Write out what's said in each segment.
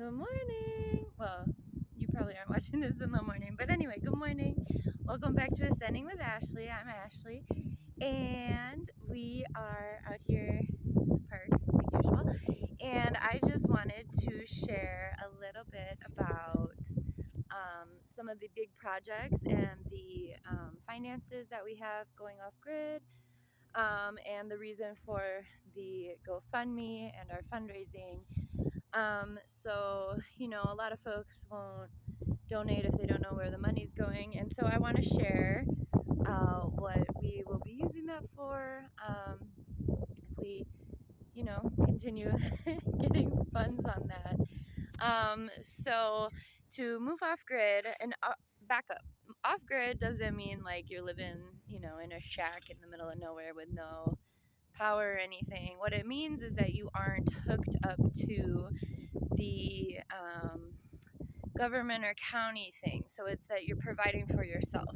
Good morning. Well, you probably aren't watching this in the morning, but anyway, good morning. Welcome back to Ascending with Ashley. I'm Ashley, and we are out here at the park like usual. And I just wanted to share a little bit about some of the big projects and the finances that we have going off grid. And the reason for the GoFundMe and our fundraising. So, a lot of folks won't donate if they don't know where the money's going. And so I want to share what we will be using that for if we, continue getting funds on that. So to move off grid and back up, off grid doesn't mean like you're living, in a shack in the middle of nowhere with no power or anything. What it means is that you aren't hooked up to the government or county thing. So it's that you're providing for yourself,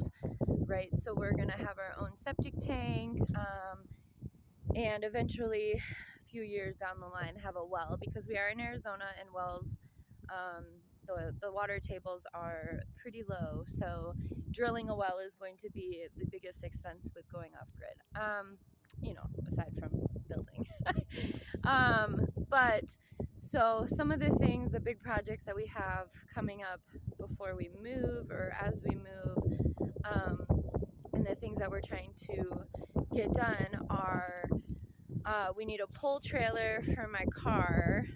right? So we're going to have our own septic tank and eventually, a few years down the line, have a well, because we are in Arizona and wells, the water tables are pretty low. So drilling a well is going to be the biggest expense with going off grid, aside from building. But so some of the things, the big projects that we have coming up before we move or as we move, and the things that we're trying to get done are we need a pull trailer for my car,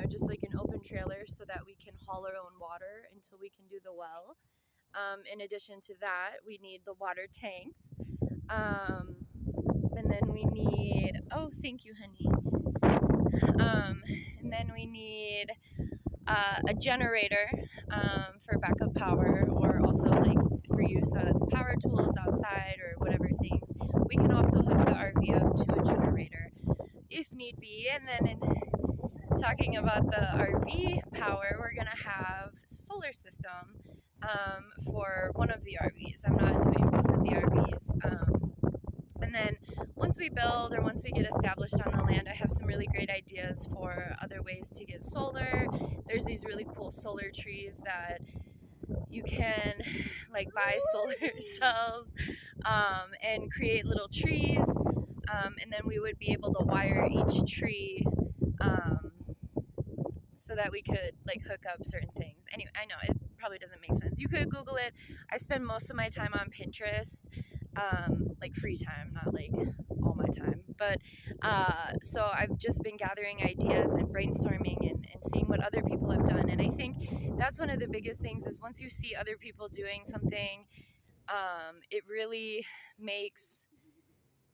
just like an open trailer so that we can haul our own water until we can do the well. In addition to that, we need the water tanks. And then we need, oh, thank you, honey. And then we need a generator for backup power, or also like for use of power tools outside or whatever things. We can also hook the RV up to a generator if need be. And then in talking about the RV power, we're going to have solar system for one of the RVs. I'm not doing both of the RVs. And then once we build or once we get established on the land, I have some really great ideas for other ways to get solar. There's these really cool solar trees that you can like buy solar cells and create little trees. And then we would be able to wire each tree so that we could like hook up certain things. Anyway, I know it probably doesn't make sense. You could Google it. I spend most of my time on Pinterest, like free time, not like all my time. But so I've just been gathering ideas and brainstorming and seeing what other people have done. And I think that's one of the biggest things is once you see other people doing something, it really makes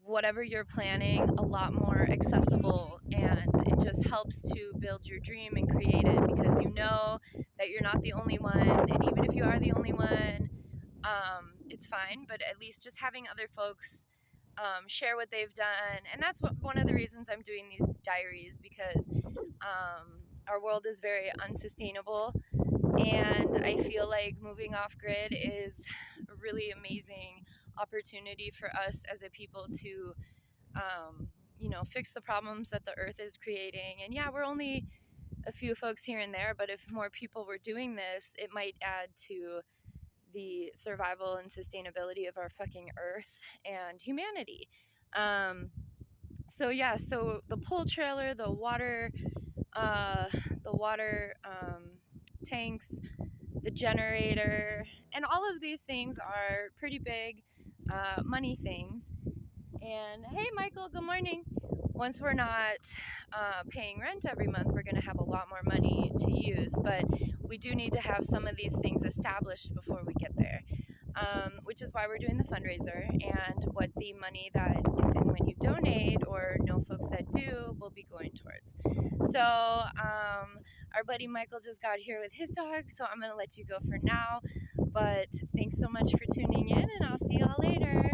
whatever you're planning a lot more accessible, and it just helps to build your dream and create it, because you know that you're not the only one. And even if you are the only one, it's fine, but at least just having other folks share what they've done. And that's one of the reasons I'm doing these diaries, because our world is very unsustainable, and I feel like moving off grid is a really amazing opportunity for us as a people to, fix the problems that the earth is creating. And yeah, we're only a few folks here and there, but if more people were doing this, it might add to the survival and sustainability of our fucking earth and humanity. So the pull trailer, the water tanks, the generator, and all of these things are pretty big money things. And hey, Michael, good morning. Once we're not paying rent every month, we're going to have a lot more money to use, but we do need to have some of these things established before we get there, which is why we're doing the fundraiser, and what the money that if and when you donate or know folks that do will be going towards. So our buddy Michael just got here with his dog, so I'm going to let you go for now, but thanks so much for tuning in, and I'll see y'all later.